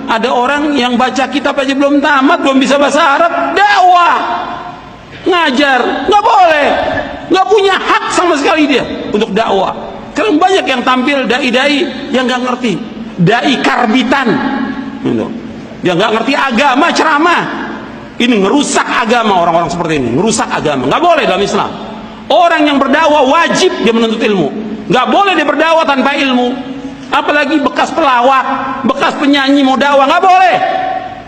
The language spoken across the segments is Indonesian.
ada orang yang baca kitab aja belum tamat, belum bisa bahasa Arab, dakwah, ngajar, nggak boleh, nggak punya hak sama sekali dia untuk dakwah. Karena banyak yang tampil dai-dai yang nggak ngerti, dai karbitan, dia nggak ngerti agama, ceramah. Ini ngerusak agama, orang-orang seperti ini ngerusak agama. Nggak boleh dalam Islam. Orang yang berdakwah wajib dia menuntut ilmu, nggak boleh dia berdakwah tanpa ilmu. Apalagi bekas pelawak, bekas penyanyi mau dakwah, nggak boleh.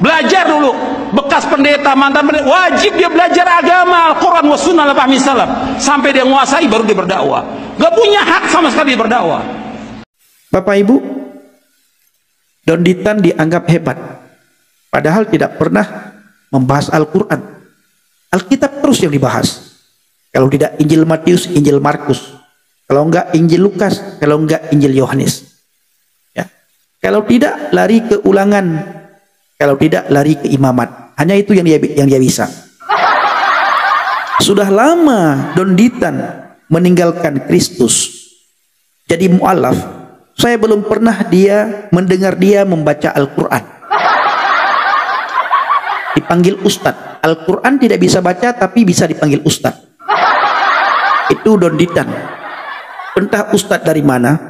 Belajar dulu. Bekas pendeta, mantan pendeta, wajib dia belajar agama, Al-Quran wa sunnah ala fahmi salaf, sampai dia menguasai baru dia berdakwah. Gak punya hak sama sekali dia berdakwah. Bapak Ibu, Don Ditan dianggap hebat, padahal tidak pernah membahas Al-Quran. Alkitab terus yang dibahas. Kalau tidak Injil Matius, Injil Markus. Kalau enggak Injil Lukas, kalau enggak Injil Yohanes. Ya. Kalau tidak lari ke Ulangan, kalau tidak lari ke Imamat. Hanya itu yang dia bisa. Sudah lama Don Ditan meninggalkan Kristus, jadi mu'alaf. Saya belum pernah mendengar dia membaca Al-Quran. Dipanggil Ustadz. Al-Quran tidak bisa baca, tapi bisa dipanggil Ustadz. Itu Don Ditan. Entah Ustadz dari mana,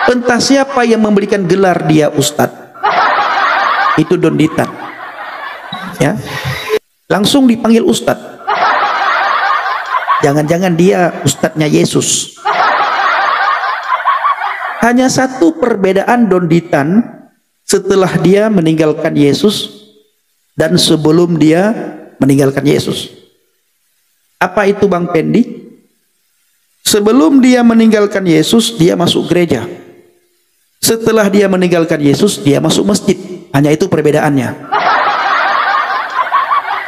entah siapa yang memberikan gelar dia Ustadz. Itu Don Ditan. Ya, langsung dipanggil Ustadz. Jangan-jangan dia Ustadznya Yesus. Hanya satu perbedaan Don Ditan setelah dia meninggalkan Yesus dan sebelum dia meninggalkan Yesus. Apa itu Bang Pendi? Sebelum dia meninggalkan Yesus, dia masuk gereja. Setelah dia meninggalkan Yesus, dia masuk masjid. Hanya itu perbedaannya.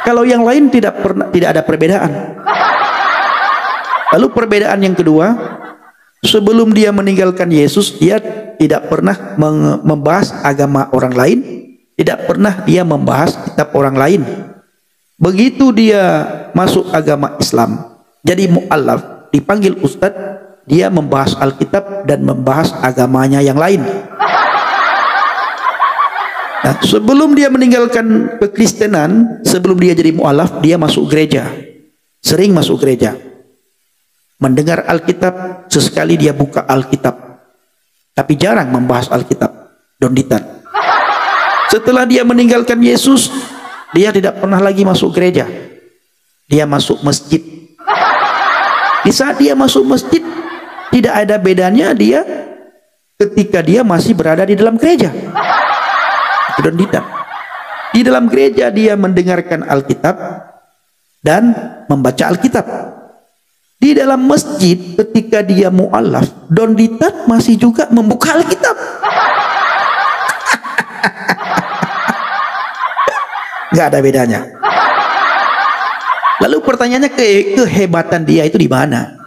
Kalau yang lain tidak ada perbedaan. Lalu perbedaan yang kedua, sebelum dia meninggalkan Yesus, dia tidak pernah membahas agama orang lain, tidak pernah dia membahas kitab orang lain. Begitu dia masuk agama Islam, jadi mu'allaf, dipanggil Ustadz, dia membahas Alkitab dan membahas agamanya yang lain. Nah, sebelum dia meninggalkan kekristenan, sebelum dia jadi mu'alaf, dia masuk gereja. Sering masuk gereja. Mendengar Alkitab, sesekali dia buka Alkitab. Tapi jarang membahas Alkitab. Don Ditan. Setelah dia meninggalkan Yesus, dia tidak pernah lagi masuk gereja. Dia masuk masjid. Di saat dia masuk masjid, tidak ada bedanya dia ketika dia masih berada di dalam gereja. Don Ditan. Di dalam gereja dia mendengarkan Alkitab dan membaca Alkitab. Di dalam masjid ketika dia mu'alaf, Don Ditan masih juga membuka Alkitab. Nggak ada bedanya. Lalu pertanyaannya, kehebatan dia itu di mana?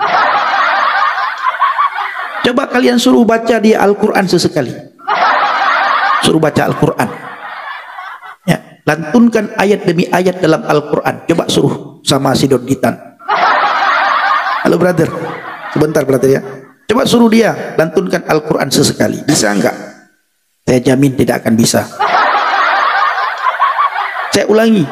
Coba kalian suruh baca dia Al-Quran sesekali. Suruh baca Al-Quran. Ya, lantunkan ayat demi ayat dalam Al-Quran. Coba suruh sama si Don Ditan. Halo brother, sebentar brother ya. Coba suruh dia lantunkan Al-Quran sesekali. Bisa enggak? Saya jamin tidak akan bisa. Saya ulangi.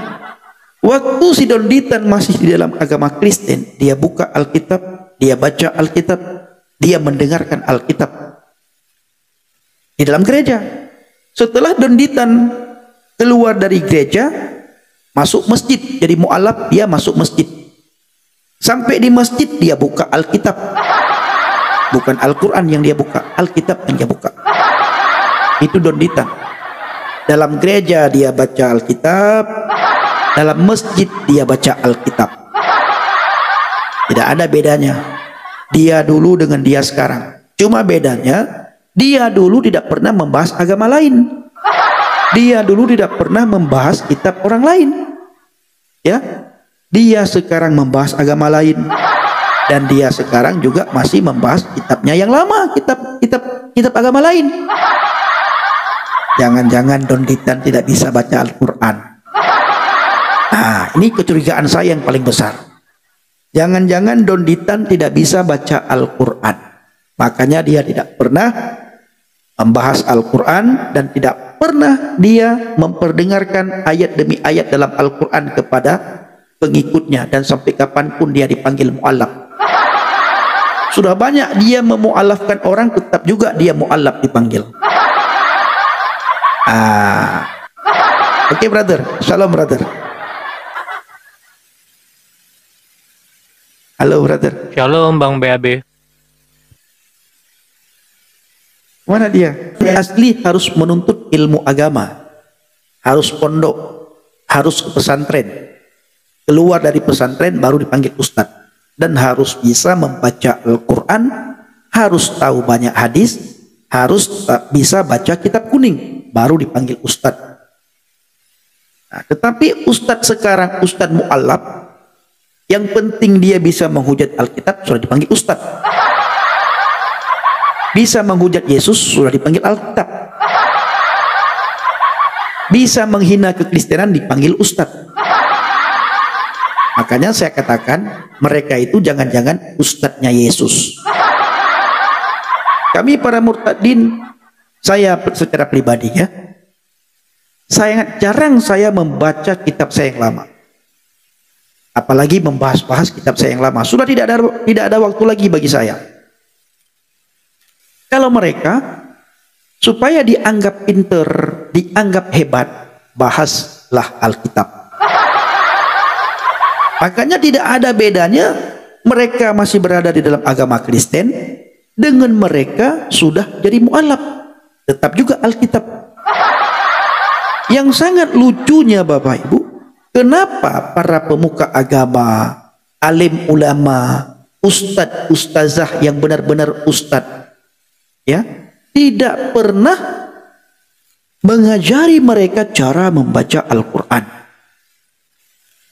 Waktu si Don Ditan masih di dalam agama Kristen, dia buka Alkitab, dia baca Alkitab, dia mendengarkan Alkitab di dalam gereja. Setelah Don Ditan keluar dari gereja, masuk masjid, jadi mu'alaf, dia masuk masjid. Sampai di masjid dia buka Alkitab. Bukan Al-Quran yang dia buka, Alkitab yang dia buka. Itu Don Ditan. Dalam gereja dia baca Alkitab, dalam masjid dia baca Alkitab. Tidak ada bedanya. Dia dulu dengan dia sekarang. Cuma bedanya, dia dulu tidak pernah membahas agama lain. Dia dulu tidak pernah membahas kitab orang lain. Ya, dia sekarang membahas agama lain. Dan dia sekarang juga masih membahas kitabnya yang lama, kitab agama lain. Jangan-jangan Don Ditan tidak bisa baca Al-Quran. Nah, ini kecurigaan saya yang paling besar. Jangan-jangan Don Ditan tidak bisa baca Al-Quran. Makanya dia tidak pernah membahas Al-Quran dan tidak pernah dia memperdengarkan ayat demi ayat dalam Al-Quran kepada pengikutnya, dan sampai kapanpun dia dipanggil mu'allaf. Sudah banyak dia memu'allafkan orang, tetap juga dia mu'allaf dipanggil. Oke, brother. Shalom, brother. Halo, brother. Shalom Bang BAB. Mana dia? Dia asli harus menuntut ilmu agama, harus pondok, harus ke pesantren. Keluar dari pesantren baru dipanggil ustadz, dan harus bisa membaca Al-Quran, harus tahu banyak hadis, harus bisa baca kitab kuning, baru dipanggil ustadz. Nah, tetapi ustadz sekarang, ustadz mu'allaf, yang penting dia bisa menghujat Alkitab, sudah dipanggil ustadz. Bisa menghujat Yesus, sudah dipanggil Alkitab. Bisa menghina kekristenan, dipanggil ustadz. Makanya saya katakan, mereka itu jangan-jangan ustadznya Yesus. Kami para murtadin, saya secara pribadi ya, sangat jarang saya membaca kitab saya yang lama, apalagi membahas-bahas kitab saya yang lama. Sudah tidak ada waktu lagi bagi saya. Kalau mereka supaya dianggap pinter, dianggap hebat, bahaslah Alkitab. Makanya tidak ada bedanya mereka masih berada di dalam agama Kristen dengan mereka sudah jadi mu'allaf, tetap juga Alkitab. Yang sangat lucunya Bapak Ibu, kenapa para pemuka agama, alim ulama, ustadz ustazah yang benar-benar ustadz ya, tidak pernah mengajari mereka cara membaca Al-Quran,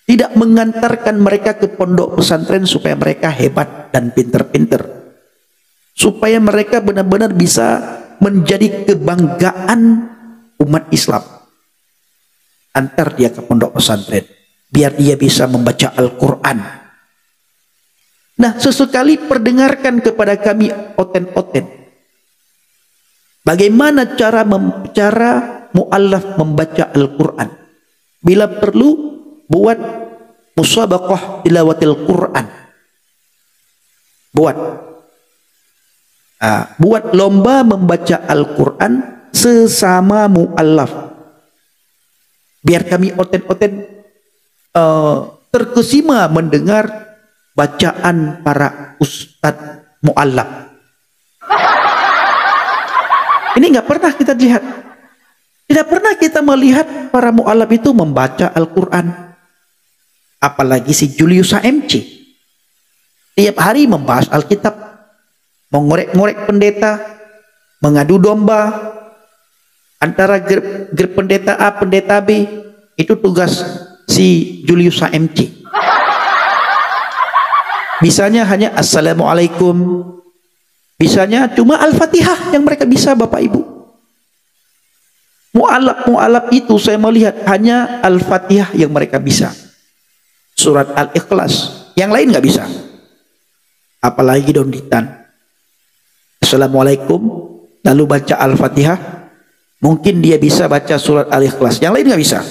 tidak mengantarkan mereka ke pondok pesantren supaya mereka hebat dan pinter-pinter, supaya mereka benar-benar bisa menjadi kebanggaan umat Islam. Antar dia ke pondok pesantren biar dia bisa membaca Al-Quran. Nah, sesekali perdengarkan kepada kami oten-oten bagaimana cara mu'allaf membaca Al-Quran. Bila perlu buat musabaqah tilawatil Quran, buat lomba membaca Al-Quran sesama mu'allaf, biar kami oten-oten terkesima mendengar bacaan para ustadz mu'allaf. Ini nggak pernah kita lihat. Tidak pernah kita melihat para mu'allaf itu membaca Al-Quran. Apalagi si Julius HMC. Tiap hari membahas Alkitab, mengorek-ngorek pendeta, mengadu domba antara grup pendeta A, pendeta B. Itu tugas si Julius HMC. Bisanya hanya Assalamualaikum. Bisanya cuma Al-Fatihah yang mereka bisa Bapak Ibu. Mu'allaf itu saya melihat hanya Al-Fatihah yang mereka bisa. Surat Al-Ikhlas. Yang lain nggak bisa. Apalagi donditan. Assalamualaikum. Lalu baca Al-Fatihah. Mungkin dia bisa baca surat Al-Ikhlas. Yang lain nggak bisa.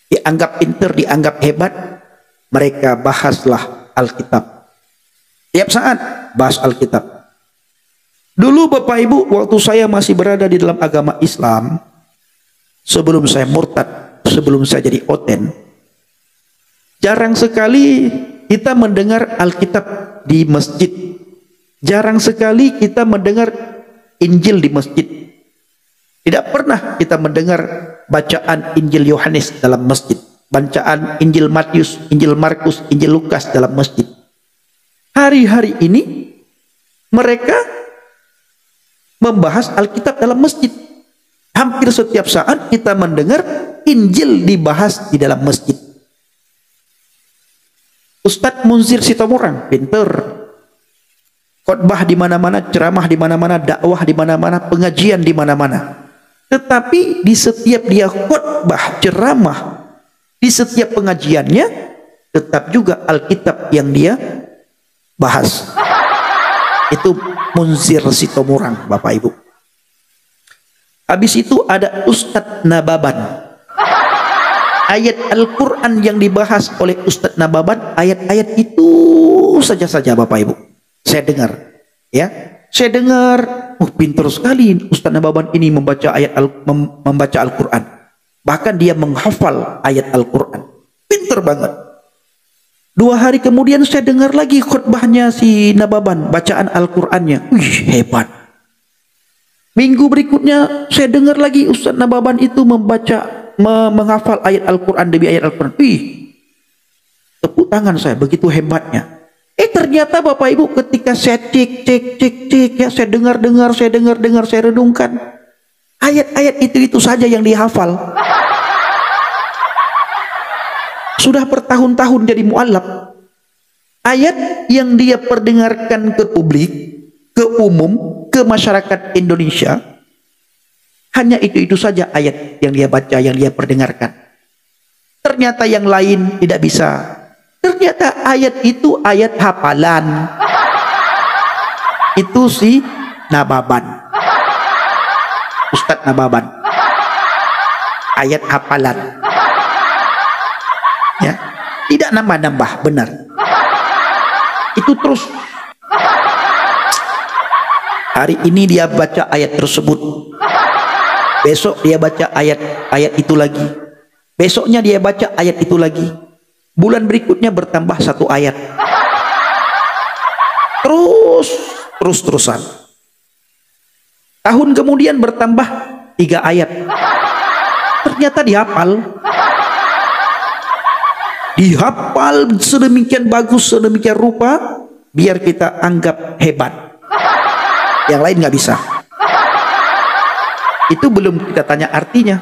Dianggap pinter, dianggap hebat. Mereka bahaslah Alkitab. Tiap saat bahas Alkitab. Dulu Bapak Ibu, waktu saya masih berada di dalam agama Islam, sebelum saya murtad, sebelum saya jadi oten, jarang sekali kita mendengar Alkitab di masjid. Jarang sekali kita mendengar Injil di masjid. Tidak pernah kita mendengar bacaan Injil Yohanes dalam masjid, bacaan Injil Matius, Injil Markus, Injil Lukas dalam masjid. Hari-hari ini mereka membahas Alkitab dalam masjid. Hampir setiap saat kita mendengar Injil dibahas di dalam masjid. Ustadz Munzir Sitomorang pinter, khotbah di mana-mana, ceramah di mana-mana, dakwah di mana-mana, pengajian di mana-mana. Tetapi di setiap dia khotbah, ceramah, di setiap pengajiannya tetap juga Alkitab yang dia bahas. Itu Munzir Sitomorang Bapak Ibu. Habis itu ada Ustadz Nababan. Ayat Al-Quran yang dibahas oleh Ustadz Nababan, ayat-ayat itu saja Bapak Ibu. Saya dengar, ya, saya dengar, pintar sekali Ustadz Nababan ini membaca membaca Al-Quran. Bahkan dia menghafal ayat Al-Quran, pintar banget. 2 hari kemudian saya dengar lagi khutbahnya si Nababan, bacaan Al-Qurannya, hebat. Minggu berikutnya saya dengar lagi Ustadz Nababan itu menghafal ayat Al-Quran demi ayat Al-Quran. Tepuk tangan saya, begitu hebatnya. Ternyata Bapak Ibu ketika saya cek ya, saya dengar, saya renungkan, ayat-ayat itu saja yang dihafal. Sudah bertahun-tahun jadi mu'alaf. Ayat yang dia perdengarkan ke publik, ke umum, ke masyarakat Indonesia, hanya itu saja ayat yang dia baca, yang dia perdengarkan. Ternyata yang lain tidak bisa. Ternyata ayat itu ayat hafalan. Itu si Nababan, Ustadz Nababan, ayat hafalan, ya, tidak nambah-nambah, benar. Itu terus. Hari ini dia baca ayat tersebut, besok dia baca ayat itu lagi, besoknya dia baca ayat itu lagi, bulan berikutnya bertambah 1 ayat, terus-terusan. Tahun kemudian bertambah 3 ayat. Ternyata dihafal sedemikian bagus, sedemikian rupa, biar kita anggap hebat. Yang lain nggak bisa. Itu belum kita tanya artinya.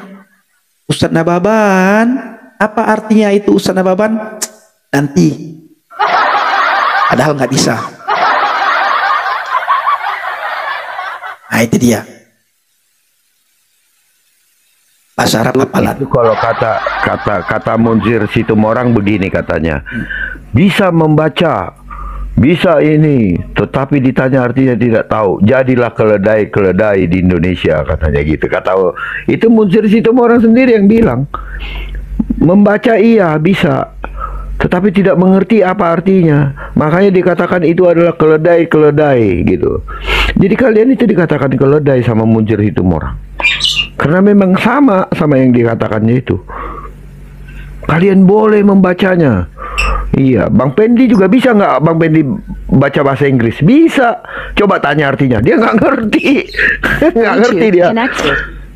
Ustadz Nababan, apa artinya itu Ustadz Nababan? Nanti. Padahal nggak bisa. Nah itu dia. Bahasa Arab hafalan. Itu kalau kata Munzir Situmorang begini katanya. Bisa membaca, bisa ini, tetapi ditanya artinya tidak tahu. Jadilah keledai di Indonesia, katanya gitu. Kata itu Munzir Situmorang sendiri yang bilang. Membaca iya bisa, tetapi tidak mengerti apa artinya. Makanya dikatakan itu adalah keledai gitu. Jadi kalian itu dikatakan keledai sama Munzir Situmorang. Karena memang sama yang dikatakannya itu. Kalian boleh membacanya. Iya, Bang Pendi juga bisa nggak Bang Pendi baca bahasa Inggris? Bisa. Coba tanya artinya. Dia nggak ngerti. Nggak ngerti dia.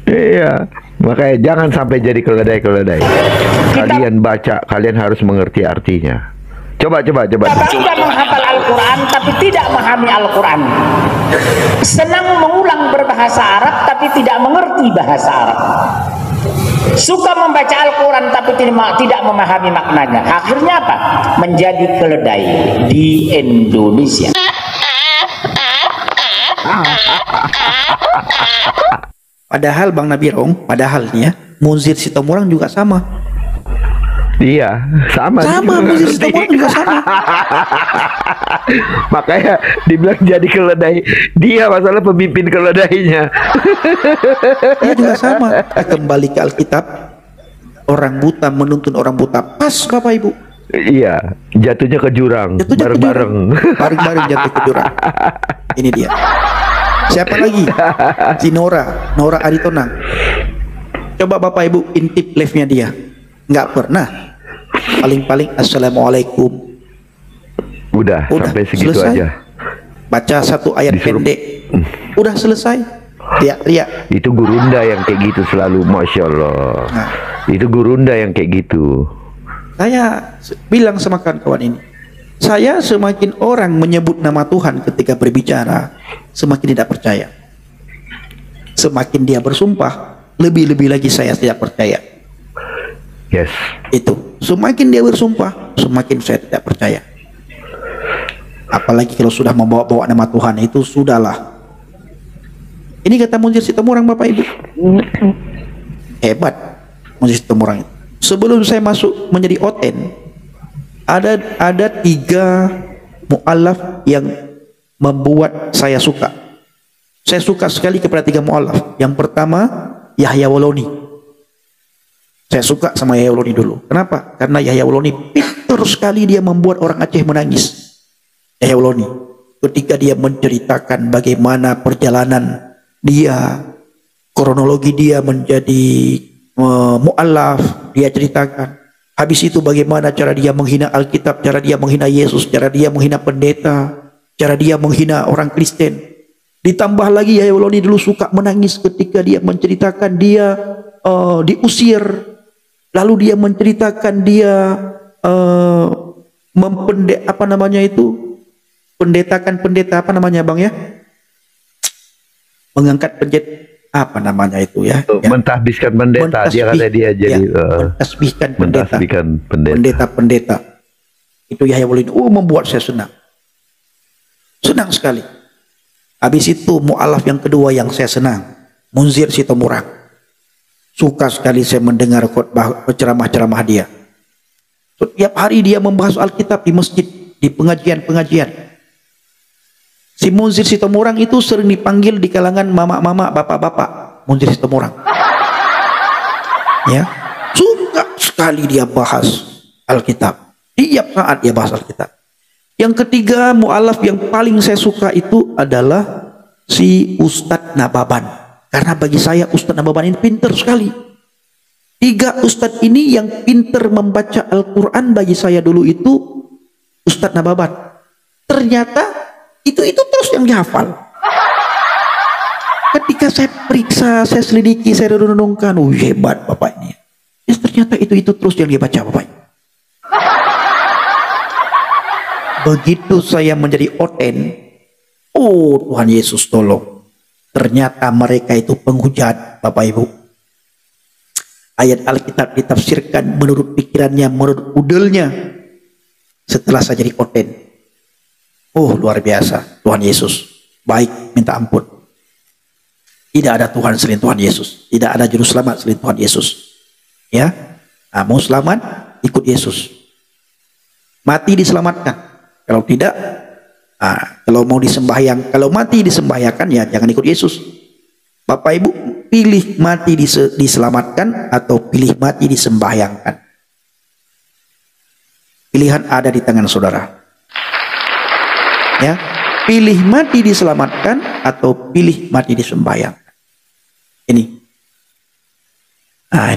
Iya. Makanya jangan sampai jadi keledai. Kalian baca, kalian harus mengerti artinya. Coba. Tidak menghafal Al-Quran tapi tidak memahami Al-Quran. Senang mengulang berbahasa Arab tapi tidak mengerti bahasa Arab. Suka membaca Al-Quran tapi tidak memahami maknanya. Akhirnya apa? Menjadi keledai di Indonesia. Padahal Bang Nabirong, padahal nih ya, Munzir Situmorang juga sama. Iya, sama Munzir Situmorang juga sama. Makanya dibilang jadi keledai. Dia masalah pemimpin keledainya. Dia juga sama. Kembali ke Alkitab, orang buta menuntun orang buta. Pas Bapak Ibu. Iya, jatuhnya ke jurang. Bareng-bareng jatuh ke jurang. Ini dia. Siapa lagi? Si Nora Aritonang. Coba Bapak Ibu intip live-nya dia. Nggak pernah. Paling-paling assalamualaikum. Udah sampai segitu selesai. aja. Baca 1 ayat pendek. Udah selesai. Teriak. Itu gurunda yang kayak gitu selalu, Masya Allah. Nah. Itu gurunda yang kayak gitu. Saya bilang sama kawan-kawan ini, saya semakin orang menyebut nama Tuhan ketika berbicara, semakin tidak percaya. Semakin dia bersumpah, lebih-lebih lagi saya tidak percaya. Yes. Itu. Semakin dia bersumpah, semakin saya tidak percaya. Apalagi kalau sudah membawa-bawa nama Tuhan, itu sudahlah. Ini kata Munzir Situmorang Bapak Ibu. Hebat Munzir Situmorang itu. Sebelum saya masuk menjadi oten, ada 3 mu'alaf yang membuat saya suka. Saya suka sekali kepada 3 mu'alaf. Yang pertama, Yahya Waloni. Saya suka sama Yahya Waloni dulu. Kenapa? Karena Yahya Waloni pintar sekali, dia membuat orang Aceh menangis. Yahya Waloni, ketika dia menceritakan bagaimana perjalanan dia, kronologi dia menjadi mu'alaf, dia ceritakan. Habis itu bagaimana cara dia menghina Alkitab, cara dia menghina Yesus, cara dia menghina pendeta, cara dia menghina orang Kristen. Ditambah lagi Yahya Waloni dulu suka menangis ketika dia menceritakan dia diusir. Lalu dia menceritakan dia pendetakan pendeta, apa namanya Bang ya? Mengangkat mentahbiskan pendeta. Dia kata dia jadi mentahbiskan pendeta. Itu Yahya Waloni. Membuat saya senang sekali. Habis itu mu'alaf yang kedua yang saya senang, Munzir Sitomorang. Suka sekali saya mendengar khotbah ceramah-ceramah dia. Setiap hari dia membahas Alkitab di masjid, di pengajian-pengajian. Si Munzir Sitomorang itu sering dipanggil di kalangan mama-mama, bapak-bapak. Munzir Sitomorang. Ya, suka sekali dia bahas Alkitab. Tiap saat dia bahas Alkitab. Yang ketiga mu'alaf yang paling saya suka itu adalah si Ustadz Nababan. Karena bagi saya Ustadz Nababan ini pintar sekali. 3 Ustadz ini yang pintar membaca Al-Quran bagi saya dulu itu Ustadz Nababan. Ternyata itu terus yang dihafal. Ketika saya periksa, saya selidiki, saya renungkan, hebat bapak ini. Ternyata itu terus yang dia baca bapak. Begitu saya menjadi oten, Tuhan Yesus tolong. Ternyata mereka itu penghujat, Bapak Ibu. Ayat Alkitab ditafsirkan menurut pikirannya, menurut udelnya. Setelah saya jadi oten, luar biasa, Tuhan Yesus baik, minta ampun. Tidak ada Tuhan selain Tuhan Yesus. Tidak ada juru selamat selain Tuhan Yesus. Ya, mau selamat, ikut Yesus. Mati diselamatkan. Kalau tidak, kalau mau disembahyang, kalau mati disembahyangkan, ya jangan ikut Yesus. Bapak Ibu, pilih mati diselamatkan atau pilih mati disembahyangkan. Pilihan ada di tangan saudara. Ya, pilih mati diselamatkan atau pilih mati disembahyangkan. Ini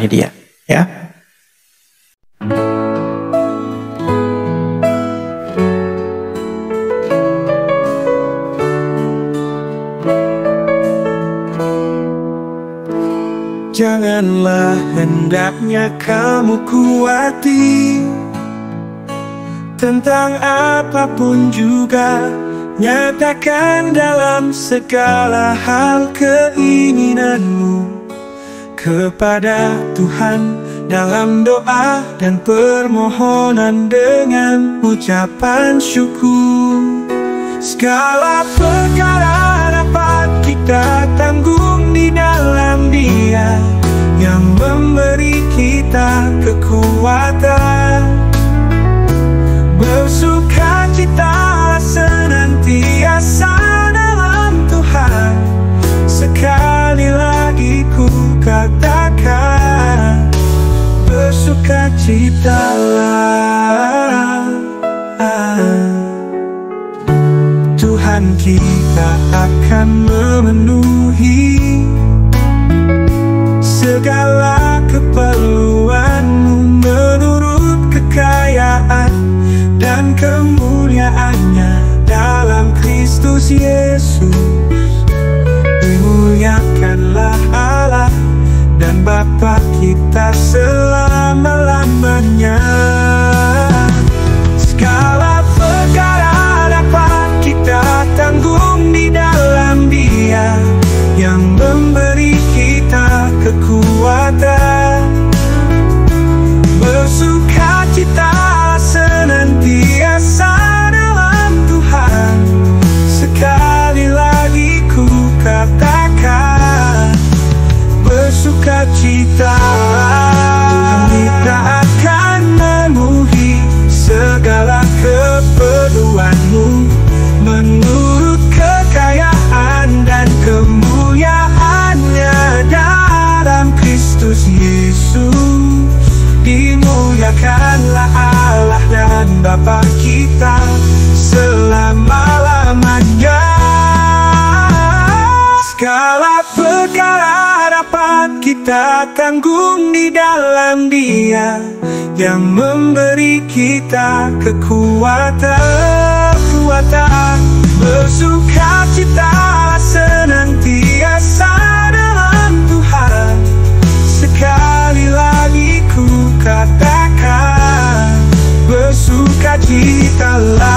dia, ya. Janganlah hendaknya kamu kuati tentang apapun juga, nyatakan dalam segala hal keinginanmu kepada Tuhan dalam doa dan permohonan dengan ucapan syukur. Segala perkara dapat kita tanggung di dalam Dia yang memberi kita kekuatan. Bersukacita senantiasa dalam Tuhan. Sekali lagi ku katakan, bersukacitalah. Tuhan kita akan memenuhi segala keperluanmu menurut kekayaan dan kemuliaannya dalam Kristus Yesus. Dimuliakanlah Allah dan Bapa kita selama-lamanya. Segala perkara dapat kita tanggung di dalam Dia yang memberi kita kekuatan. Bersukacita senantiasa dalam Tuhan. Sekali lagi tanggung di dalam Dia yang memberi kita kekuatan. Bersukacita senantiasa dalam Tuhan. Sekali lagi ku katakan, bersukacitalah.